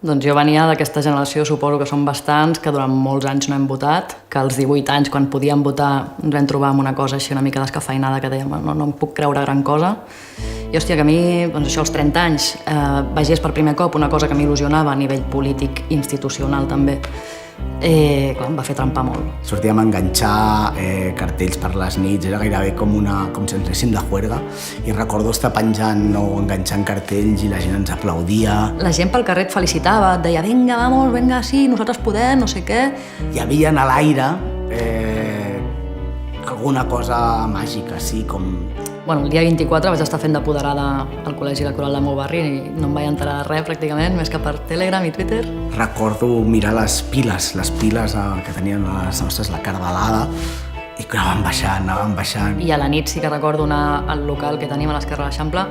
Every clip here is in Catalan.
Doncs jo venia d'aquesta generació, suposo que són bastants, que durant molts anys no hem votat, que als 18 anys, quan podíem votar, ens vam trobar amb una cosa així una mica descafeinada, que dèiem, no em puc creure gran cosa. I hòstia, que a mi, doncs això, als 30 anys, vegés per primer cop una cosa que m'il·lusionava a nivell polític, institucional també, clar, em va fer trempar molt. Sortíem a enganxar cartells per les nits, era gairebé com si ens anéssim de juerga, i recordo estar penjant o enganxant cartells i la gent ens aplaudia. La gent pel carrer et felicitava, et deia vinga, vamos, vinga, sí, nosaltres podem, no sé què. Hi havia a l'aire alguna cosa màgica, sí, com... Bueno, el dia 24 vaig estar fent d'apoderada al col·legi electoral del meu barri i no em vaig enterar de res pràcticament, més que per Telegram i Twitter. Recordo mirar les piles que tenien les nostres, la carvalada, i que anàvem baixant. I a la nit sí que recordo anar al local que teníem a l'esquerra de l'Eixample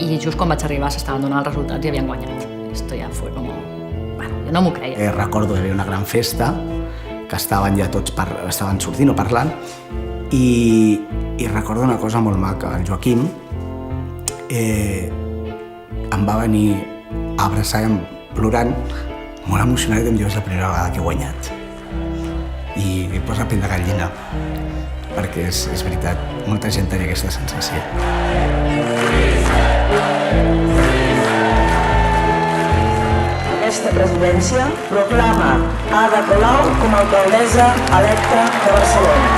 i just quan vaig arribar s'estaven donant els resultats i havien guanyat. Esto ja fue como... Bueno, jo no m'ho creia. Recordo que hi havia una gran festa, que estaven ja tots estaven sortint o parlant, i recordo una cosa molt maca. El Joaquim em va venir a abraçar plorant, molt emocionat, i em diu, és la primera vegada que he guanyat. I em posa pell de gallina, perquè és veritat, molta gent tenia aquesta sensació. Aquesta presidència proclama Ada Colau com a alcaldessa electa de Barcelona.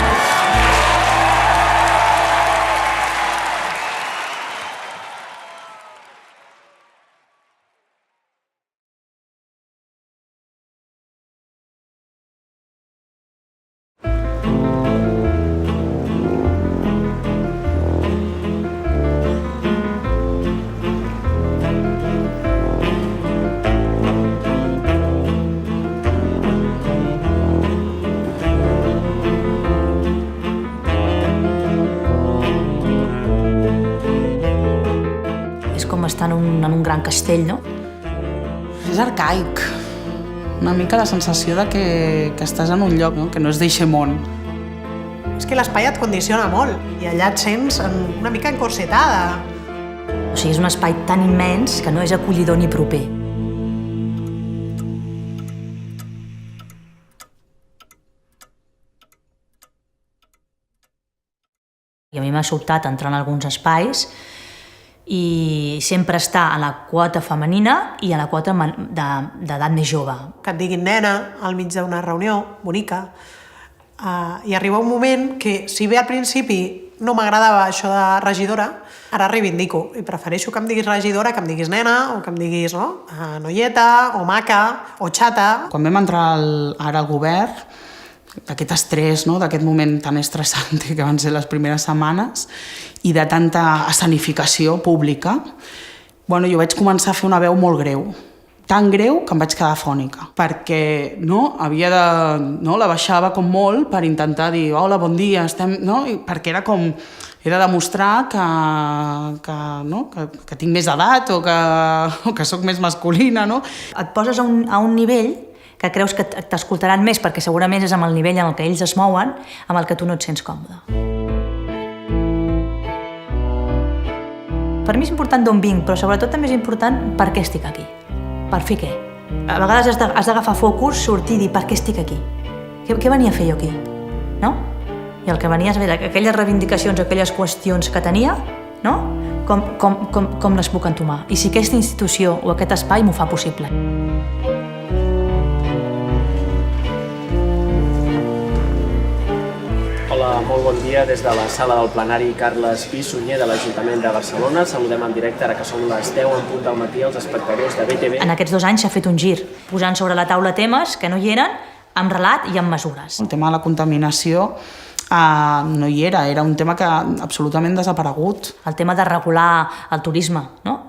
Com estar en un gran castell, no? És arcaic. Una mica la sensació de que estàs en un lloc, no? Que no és d'eixe món. És que l'espai et condiciona molt i allà et sents una mica encorsetada. O sigui, és un espai tan immens que no és acollidor ni proper. I a mi m'ha sobtat entrar en alguns espais i sempre està a la quota femenina i a la quota d'edat més jove. Que et diguin nena al mig d'una reunió bonica. I arriba un moment que, si bé al principi no m'agradava això de regidora, ara reivindico i prefereixo que em diguis regidora, que em diguis nena o que em diguis noieta o maca o xata. Quan vam entrar ara al govern, d'aquest estrès, d'aquest moment tan estressant que van ser les primeres setmanes i de tanta escenificació pública, jo vaig començar a fer una veu molt greu. Tan greu que em vaig quedar afònica, perquè la baixava com molt per intentar dir hola, bon dia, perquè era demostrar que tinc més edat o que soc més masculina. Et poses a un nivell que creus que t'escoltaran més perquè segurament és amb el nivell en el que ells es mouen amb el que tu no et sents còmode. Per mi és important d'on vinc, però sobretot també és important per què estic aquí. Per fer què? A vegades has d'agafar focus, sortir i dir per què estic aquí. Què venia a fer jo aquí? No? I el que venia és veure aquelles reivindicacions, aquelles qüestions que tenia, no? Com les puc entomar? I si aquesta institució o aquest espai m'ho fa possible. Hola, molt bon dia des de la sala del plenari Carles Pi Sunyer de l'Ajuntament de Barcelona. Saludem en directe, ara que són les 10 en punt del matí, els espectadors de BTV. En aquests 2 anys s'ha fet un gir, posant sobre la taula temes que no hi eren, amb relat i amb mesures. El tema de la contaminació no hi era un tema que absolutament desaparegut. El tema de regular el turisme, no?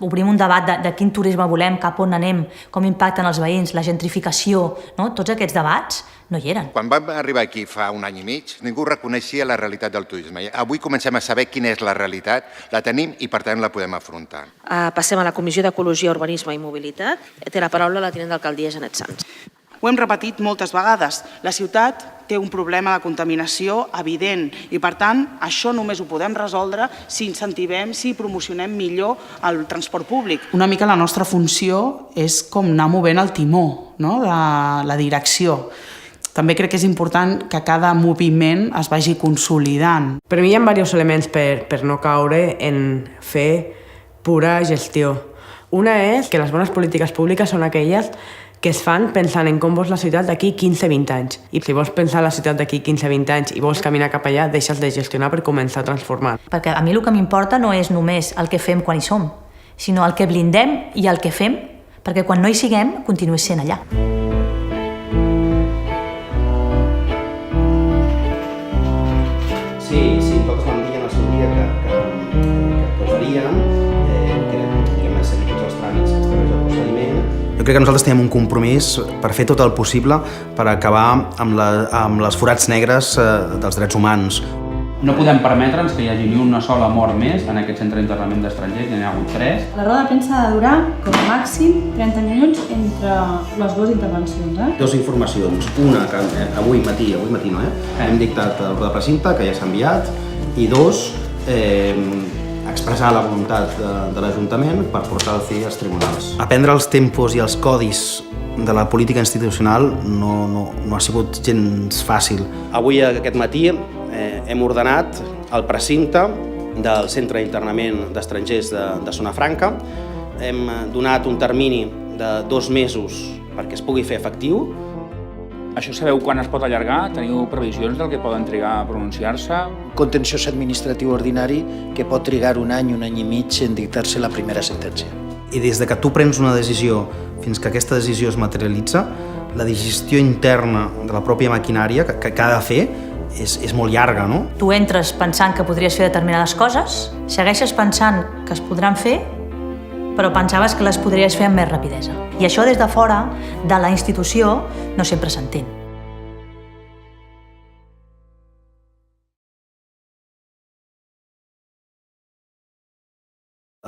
Obrim un debat de quin turisme volem, cap on anem, com impacten els veïns, la gentrificació, no? Tots aquests debats no hi eren. Quan vam arribar aquí fa un any i mig, ningú reconeixia la realitat del turisme. Avui comencem a saber quina és la realitat, la tenim i per tant la podem afrontar. Passem a la Comissió d'Ecologia, Urbanisme i Mobilitat. Té la paraula la tinent d'alcaldia Janet Sans. Ho hem repetit moltes vegades. La ciutat té un problema de contaminació evident i, per tant, això només ho podem resoldre si incentivem, si promocionem millor el transport públic. Una mica la nostra funció és com anar movent el timó, no?, de la direcció. També crec que és important que cada moviment es vagi consolidant. Per mi hi ha diversos elements per no caure en fer pura gestió. Una és que les bones polítiques públiques són aquelles que es fan pensant en com vols la ciutat d'aquí 15-20 anys. I si vols pensar la ciutat d'aquí 15-20 anys i vols caminar cap allà, deixes de gestionar per començar a transformar. Perquè a mi el que m'importa no és només el que fem quan hi som, sinó el que blindem i el que fem perquè quan no hi siguem continuï sent allà. Sí, nosaltres vam dir en el seu dia que faríem, que diguem, seguir tots els tràmits que estableix el procediment. Jo crec que nosaltres tenim un compromís per fer tot el possible per acabar amb les forats negres dels drets humans. No podem permetre'ns que hi hagi ni una sola mort més en aquest centre d'internament d'estrangers, n'hi ha hagut 3. La roda de premsa ha de durar com a màxim 30 minuts entre les dues intervencions. Dues informacions. Una, que avui matí no, hem dictat el de precinte, que ja s'ha enviat, i dos, expressar la voluntat de l'Ajuntament per portar el CIE als tribunals. Aprendre els tempos i els codis de la política institucional no ha sigut gens fàcil. Avui, aquest matí, hem ordenat el precinte del centre d'internament d'estrangers de Zona Franca. Hem donat un termini de 2 mesos perquè es pugui fer efectiu. Això sabeu quan es pot allargar? Teniu previsions del que poden trigar a pronunciar-se? Contenciós administratiu ordinari que pot trigar un any i mig en dictar-se la primera sentència. I des de que tu prens una decisió fins que aquesta decisió es materialitza, la digestió interna de la pròpia maquinària que ha de fer és molt llarga, no? Tu entres pensant que podries fer determinades coses, segueixes pensant que es podran fer, però pensaves que les podries fer amb més rapidesa. I això des de fora, de la institució, no sempre s'entén.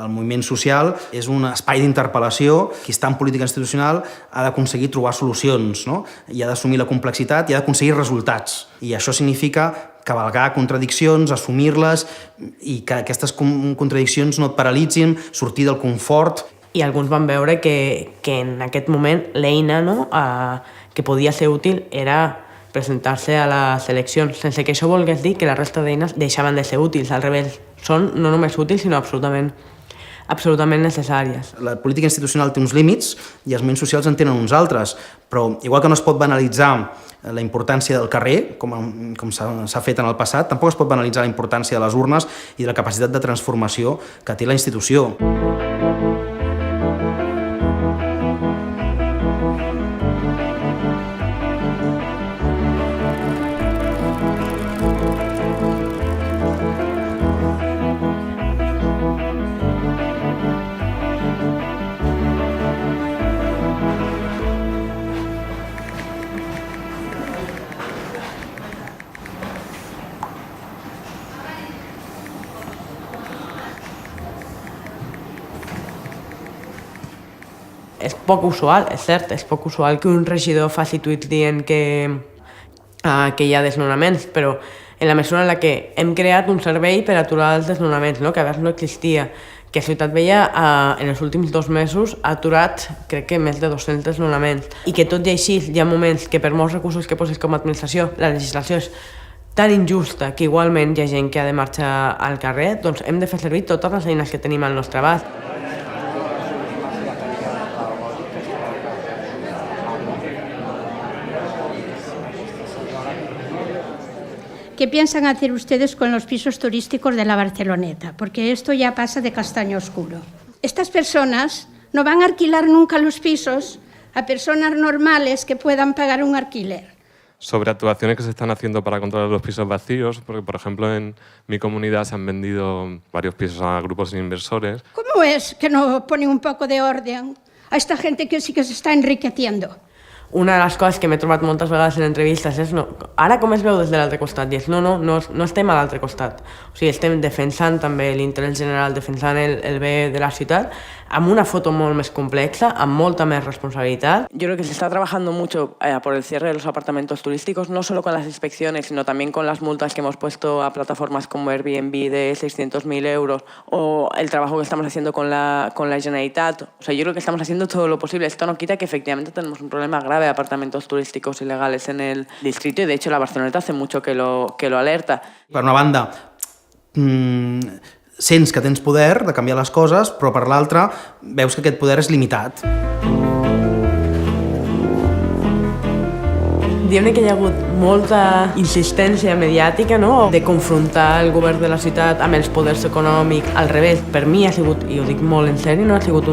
El moviment social és un espai d'interpel·lació. Qui està en política institucional ha d'aconseguir trobar solucions, no? I ha d'assumir la complexitat i ha d'aconseguir resultats. I això significa cavalgar contradiccions, assumir-les i que aquestes contradiccions no et paralitzin, sortir del confort. I alguns van veure que en aquest moment l'eina que podia ser útil era presentar-se a les eleccions, sense que això volgués dir que la resta d'eines deixaven de ser útils. Al revés, són no només útils, sinó absolutament necessàries. La política institucional té uns límits i els moviments socials en tenen uns altres, però igual que no es pot banalitzar la importància del carrer, com s'ha fet en el passat, tampoc es pot banalitzar la importància de les urnes i de la capacitat de transformació que té la institució. És poc usual, és cert, és poc usual que un regidor faci tuits dient que hi ha desnonaments, però en la mesura en la que hem creat un servei per aturar els desnonaments, que abans no existia, que Ciutat Vella en els últims 2 mesos ha aturat, crec que més de 200 desnonaments, i que tot i així hi ha moments que per molts recursos que poses com a administració, la legislació és tan injusta que igualment hi ha gent que ha de marxar al carrer, doncs hem de fer servir totes les eines que tenim al nostre abast. ¿Qué piensan hacer ustedes con los pisos turísticos de la Barceloneta? Porque esto ya pasa de castaño oscuro. Estas personas no van a alquilar nunca los pisos a personas normales que puedan pagar un alquiler. Sobre actuaciones que se están haciendo para controlar los pisos vacíos, porque, por ejemplo, en mi comunidad se han vendido varios pisos a grupos de inversores. ¿Cómo es que no ponen un poco de orden a esta gente que sí que se está enriqueciendo? Una de les coses que m'he trobat moltes vegades en entrevistes és ara com es veu des de l'altre costat? I és no estem a l'altre costat. O sigui, estem defensant també l'interès general, defensant el bé de la ciutat, amb una foto molt més complexa, amb molta més responsabilitat. Yo creo que se está trabajando mucho por el cierre de los apartamentos turísticos, no solo con las inspecciones, sino también con las multas que hemos puesto a plataformas como Airbnb de 600.000 euros o el trabajo que estamos haciendo con la Generalitat. O sea, yo creo que estamos haciendo todo lo posible. Esto no quita que efectivamente tenemos un problema grave de apartamentos turísticos ilegales en el distrito y de hecho la Barceloneta hace mucho que lo alerta. Per una banda, sents que tens poder de canviar les coses, però per l'altra veus que aquest poder és limitat. Diguem-ne que hi ha hagut molta insistència mediàtica, no?, de confrontar el govern de la ciutat amb els poders econòmics. Al revés, per mi ha sigut, i ho dic molt en sèrio, no ha sigut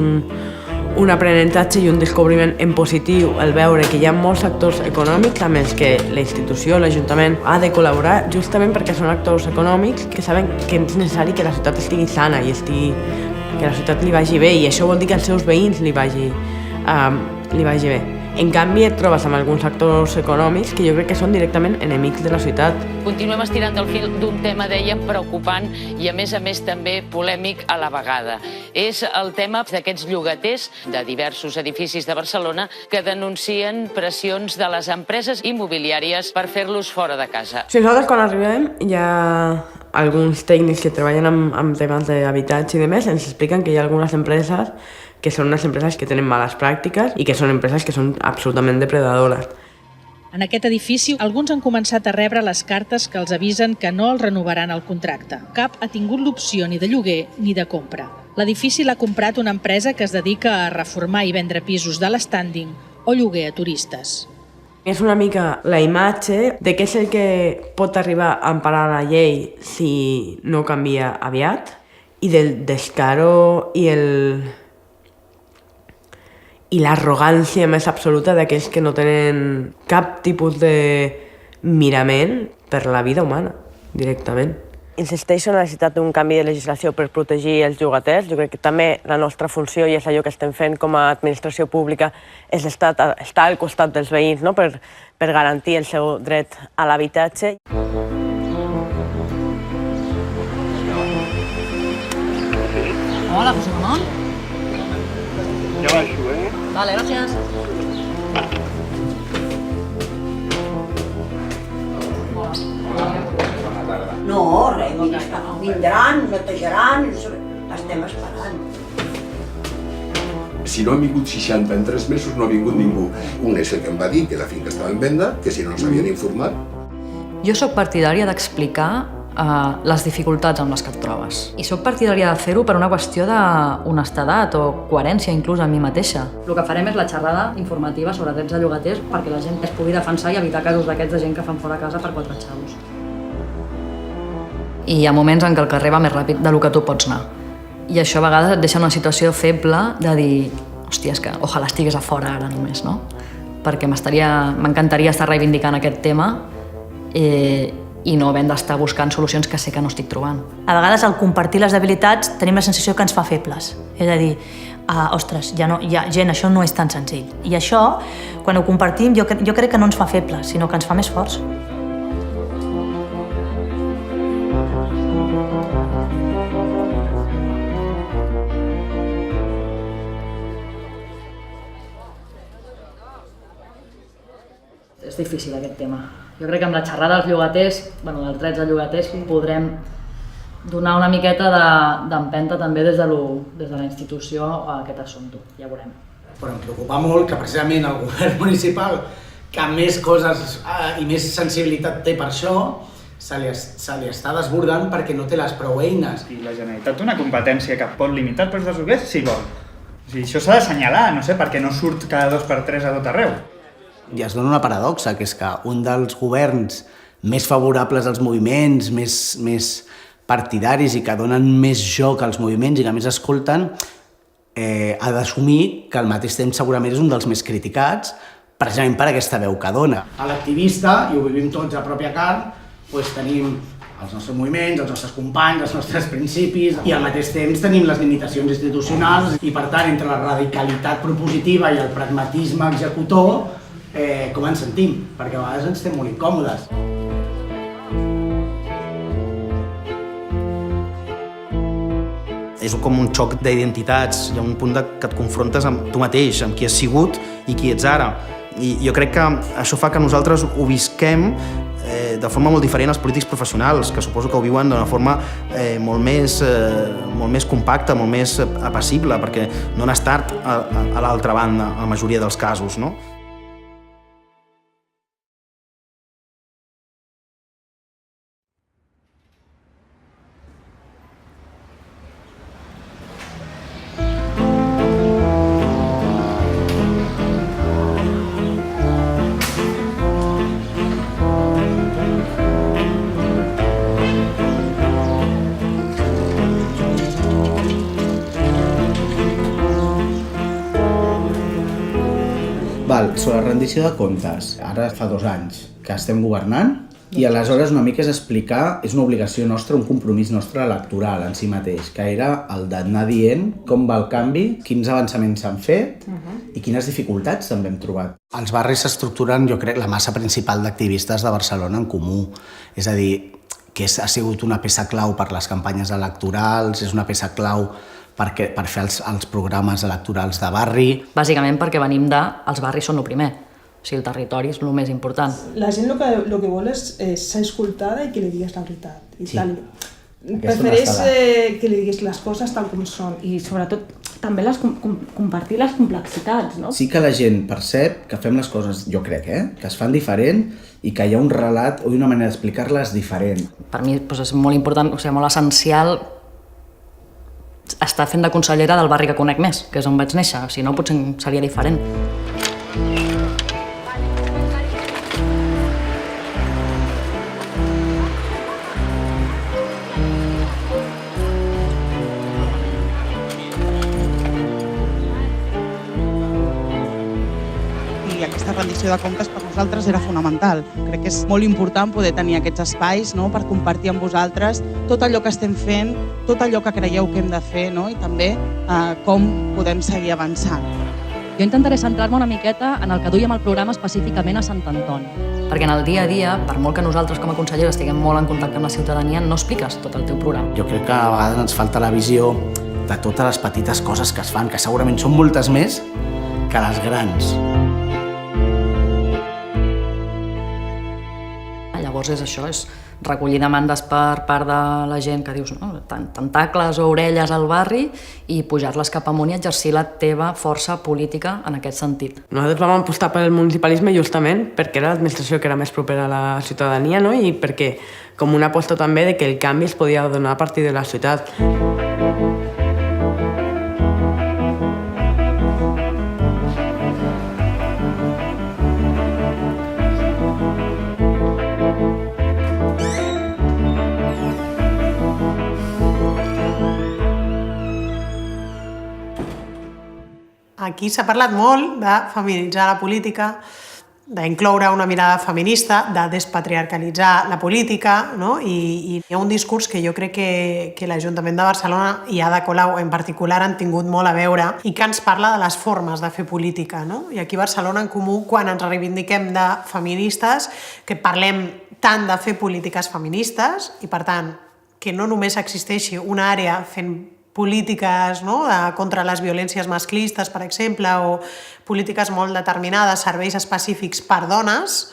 un aprenentatge i un descobriment en positiu el veure que hi ha molts actors econòmics amb els que la institució, l'Ajuntament, ha de col·laborar justament perquè són actors econòmics que saben que és necessari que la ciutat estigui sana i que la ciutat li vagi bé i això vol dir que als seus veïns li vagi bé. En canvi, et trobes amb alguns actors econòmics que jo crec que són directament enemics de la ciutat. Continuem estirant el fil d'un tema, dèiem, preocupant i, a més també, polèmic a la vegada. És el tema d'aquests llogaters de diversos edificis de Barcelona que denuncien pressions de les empreses immobiliàries per fer-los fora de casa. Si nosaltres, quan arribem, hi ha alguns tècnics que treballen amb temes d'habitatge i demés, ens expliquen que hi ha algunes empreses que són unes empreses que tenen males pràctiques i que són empreses que són absolutament depredadores. En aquest edifici, alguns han començat a rebre les cartes que els avisen que no els renovaran el contracte. Cap ha tingut l'opció ni de lloguer ni de compra. L'edifici l'ha comprat una empresa que es dedica a reformar i vendre pisos de l'estànding o lloguer a turistes. És una mica la imatge de què és el que pot arribar a emparar la llei si no canvia aviat i del descaro i l'arrogància més absoluta d'aquells que no tenen cap tipus de mirament per la vida humana, directament. Insisteixo en la necessitat d'un canvi de legislació per protegir els llogaters. Jo crec que també la nostra funció, i és allò que estem fent com a administració pública, és estar al costat dels veïns, no?, per garantir el seu dret a l'habitatge. Hola, José Ramón. Ja baixo, Vale, gràcies. No, res, vindran, netejaran, estem esperant. Si no han vingut 60 en 3 mesos, no ha vingut ningú. Un és el que em va dir que la finca estava en venda, que si no s'havien informat. Jo sóc partidària d'explicar les dificultats amb les que et trobes. I sóc partidària de fer-ho per una qüestió d'honestedat o coherència inclús amb mi mateixa. El que farem és la xerrada informativa sobre drets de llogaters perquè la gent es pugui defensar i evitar casos d'aquests de gent que fan fora casa per 4 xavos. I hi ha moments en què el carrer va més ràpid del que tu pots anar. I això a vegades et deixa una situació feble de dir hòstia, és que ojalà estigués a fora ara només, no? Perquè m'encantaria estar reivindicant aquest tema i no havent d'estar buscant solucions que sé que no estic trobant. A vegades, al compartir les debilitats, tenim la sensació que ens fa febles. És a dir, ostres, gent, això no és tan senzill. I això, quan ho compartim, jo crec que no ens fa febles, sinó que ens fa més forts. És difícil aquest tema. Jo crec que amb la xerrada dels llogaters, dels drets de llogaters, podrem donar una miqueta d'empenta també des de la institució a aquest assumpte. Ja ho veurem. Però em preocupa molt que precisament el govern municipal, que més coses i més sensibilitat té per això, se li està desbordant perquè no té les prou eines. I la Generalitat té una competència que pot limitar els preus dels lloguers si vol. O sigui, això s'ha d'assenyalar, no sé, perquè no surt cada 2x3 a tot arreu. I es dona una paradoxa, que és que un dels governs més favorables als moviments, més partidaris i que donen més joc als moviments i que més escolten, ha d'assumir que al mateix temps segurament és un dels més criticats, precisament per aquesta veu que dona. A l'activista, i ho vivim tots a pròpia carn, tenim els nostres moviments, els nostres companys, els nostres principis, i al mateix temps tenim les limitacions institucionals i, per tant, entre la radicalitat propositiva i el pragmatisme executor, com ens sentim, perquè a vegades ens fem molt incòmodes. És com un xoc d'identitats, hi ha un punt que et confrontes amb tu mateix, amb qui has sigut i qui ets ara. I jo crec que això fa que nosaltres ho visquem de forma molt diferent als polítics professionals, que suposo que ho viuen d'una forma molt més compacta, molt més apassible, perquè no han estat a l'altra banda, a la majoria dels casos, no? Sobre la rendició de comptes, ara fa 2 anys que estem governant i aleshores una mica és explicar, és una obligació nostra, un compromís nostre electoral en si mateix, que era el d'anar dient com va el canvi, quins avançaments s'han fet i quines dificultats també hem trobat. Els barris s'estructuren, jo crec, la massa principal d'activistes de Barcelona en comú, és a dir, que ha sigut una peça clau per les campanyes electorals, és una peça clau per fer els programes electorals de barri. Bàsicament perquè venim de els barris són el primer, o sigui, el territori és el més important. La gent el que vol és ser escoltada i que li digues la veritat. Sí. Prefereix que li diguis les coses tal com són i sobretot també compartir les complexitats, no? Sí que la gent percep que fem les coses, jo crec, que es fan diferent i que hi ha un relat o una manera d'explicar-les diferent. Per mi és molt important, o sigui, molt essencial estar fent de consellera del barri que conec més, que és on vaig néixer, si no potser seria diferent. I aquesta rendició de comptes per nosaltres era fonamental. Crec que és molt important poder tenir aquests espais, no?, per compartir amb vosaltres tot allò que estem fent, tot allò que creieu que hem de fer, no?, i també com podem seguir avançant. Jo intentaré centrar-me una miqueta en el que duiem el programa específicament a Sant Antoni. Perquè en el dia a dia, per molt que nosaltres com a consellers estiguem molt en contacte amb la ciutadania, no expliques tot el teu programa. Jo crec que a vegades ens falta la visió de totes les petites coses que es fan, que segurament són moltes més que les grans. Llavors és això, és recollir demandes per part de la gent que dius tentacles o orelles al barri i pujar-les cap amunt i exercir la teva força política en aquest sentit. Nosaltres vam apostar pel municipalisme justament perquè era l'administració que era més propera a la ciutadania, no? I perquè com una aposta també de que el canvi es podia donar a partir de la ciutat. Aquí s'ha parlat molt de feminitzar la política, d'incloure una mirada feminista, de despatriarcalitzar la política, no? I hi ha un discurs que jo crec que l'Ajuntament de Barcelona i Ada Colau en particular han tingut molt a veure i que ens parla de les formes de fer política, no? I aquí a Barcelona en Comú, quan ens reivindiquem de feministes, que parlem tant de fer polítiques feministes i, per tant, que no només existeixi una àrea fent polítiques, no?, contra les violències masclistes, per exemple, o polítiques molt determinades, serveis específics per dones,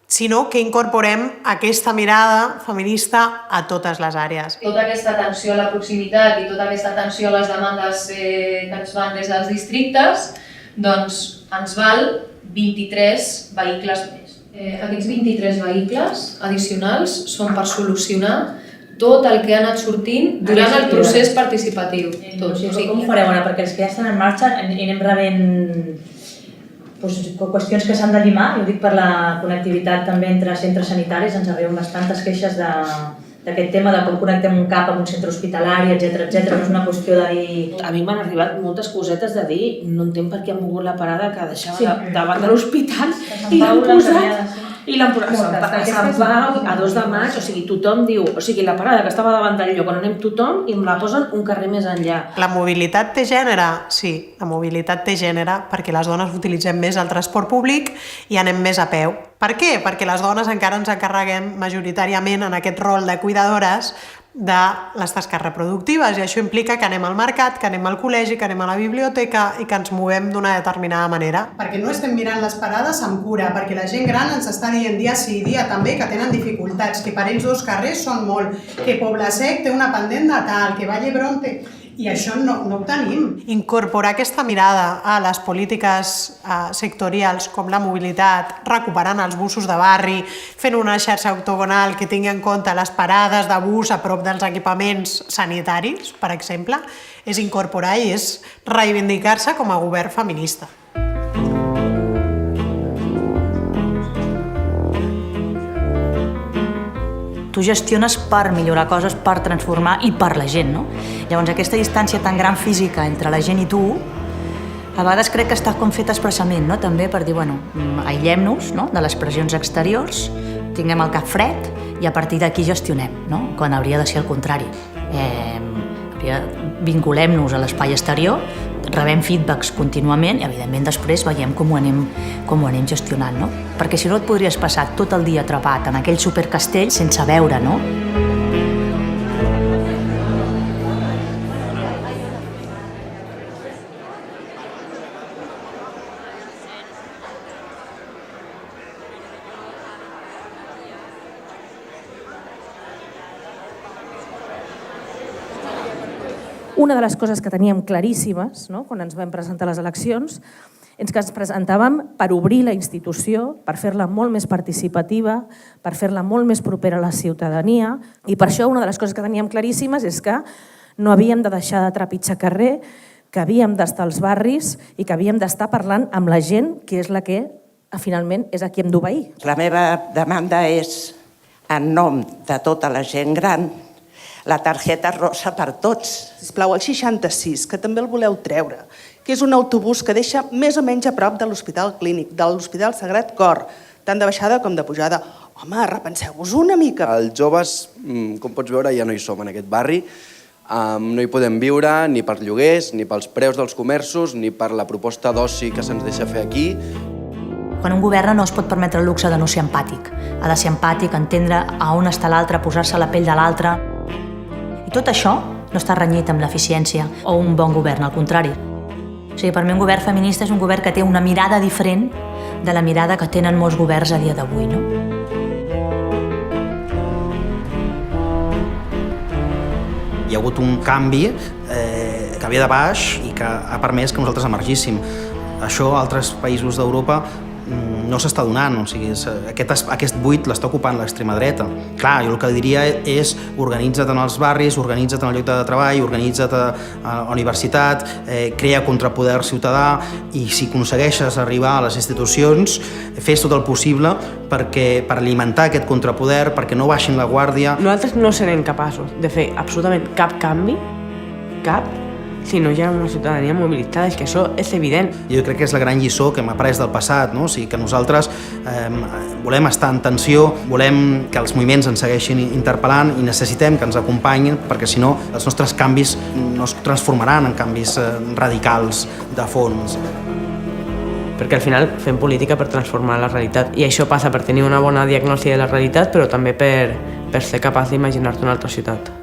sinó que incorporem aquesta mirada feminista a totes les àrees. Tota aquesta atenció a la proximitat i tota aquesta atenció a les demandes que ens van des dels districtes, doncs ens val 23 vehicles més. Aquests 23 vehicles addicionals són per solucionar tot el que ha anat sortint durant el procés participatiu. Com ho fareu ara? Perquè els que ja estan en marxa anem rebent qüestions que s'han de llimar. Jo dic per la connectivitat també entre centres sanitaris, ens arriben bastantes queixes d'aquest tema de com connectem un CAP amb un centre hospitalari, etc. No és una qüestió de dir... A mi m'han arribat moltes cosetes de dir no entenc per què han mogut la parada que deixava davant de l'hospital i l'han posat I l'han posat a Sant Pau, a 2 de maig, o sigui, tothom diu, o sigui, la parada que estava davant del lloc on anem tothom i em la posen un carrer més enllà. La mobilitat té gènere? Sí, la mobilitat té gènere perquè les dones utilitzem més el transport públic i anem més a peu. Per què? Perquè les dones encara ens encarreguem majoritàriament en aquest rol de cuidadores de les tasques reproductives i això implica que anem al mercat, que anem al col·legi, que anem a la biblioteca i que ens movem d'una determinada manera. Perquè no estem mirant les parades amb cura, perquè la gent gran ens està dient dia sí dia també que tenen dificultats, que per ells 2 carrers són molt, que Poble Sec té una pendent de tal, que Vall d'Hebron té... I això no ho tenim. Incorporar aquesta mirada a les polítiques sectorials com la mobilitat, recuperant els busos de barri, fent una xarxa octogonal que tingui en compte les parades de bus a prop dels equipaments sanitaris, per exemple, és incorporar i és reivindicar-se com a govern feminista. Tu gestiones per millorar coses, per transformar i per la gent, no? Llavors, aquesta distància tan gran física entre la gent i tu, a vegades crec que està com feta expressament, no? També per dir, bueno, aïllem-nos, no? De les pressions exteriors, tinguem el cap fred i a partir d'aquí gestionem, no? Quan hauria de ser el contrari. Vinculem-nos a l'espai exterior, rebem feedbacks contínuament i, evidentment, després veiem com ho anem gestionant, no? Perquè si no et podries passar tot el dia atrapat en aquell supercastell sense veure, no? Una de les coses que teníem claríssimes, no?, quan ens vam presentar a les eleccions, és que ens presentàvem per obrir la institució, per fer-la molt més participativa, per fer-la molt més propera a la ciutadania, i per això una de les coses que teníem claríssimes és que no havíem de deixar de trepitjar carrer, que havíem d'estar als barris i que havíem d'estar parlant amb la gent, que és la que finalment és a qui hem d'obeir. La meva demanda és, en nom de tota la gent gran, la targeta rosa per tots. Sisplau, el 66, que també el voleu treure, que és un autobús que deixa més o menys a prop de l'Hospital Clínic, de l'Hospital Sagrat Cor, tant de baixada com de pujada. Home, repenseu-vos una mica. Els joves, com pots veure, ja no hi som en aquest barri. No hi podem viure ni per lloguers, ni pels preus dels comerços, ni per la proposta d'oci que se'ns deixa fer aquí. Quan un governa no es pot permetre el luxe de no ser empàtic. Ha de ser empàtic, entendre a on està l'altre, posar-se a la pell de l'altre. I tot això no està renyit amb l'eficiència o un bon govern, al contrari. O sigui, per mi un govern feminista és un govern que té una mirada diferent de la mirada que tenen molts governs a dia d'avui, no? Hi ha hagut un canvi que ve de baix i que ha permès que nosaltres emergíssim. Això a altres països d'Europa no s'està donant, o sigui, aquest buit l'està ocupant l'extrema dreta. Clar, jo el que diria és organitza't en els barris, organitza't en el lloc de treball, organitza't a la universitat, crea contrapoder ciutadà i si aconsegueixes arribar a les institucions, fes tot el possible per alimentar aquest contrapoder, perquè no baixin la guàrdia. Nosaltres no serem capaços de fer absolutament cap canvi, cap, si no hi ha una ciutadania mobilitzada, és que això és evident. Jo crec que és la gran lliçó que hem après del passat, no? O sigui, que nosaltres volem estar en tensió, volem que els moviments ens segueixin interpel·lant i necessitem que ens acompanyin perquè si no els nostres canvis no es transformaran en canvis radicals de fons. Perquè al final fem política per transformar la realitat i això passa per tenir una bona diagnosi de la realitat però també per ser capaç d'imaginar-te una altra ciutat.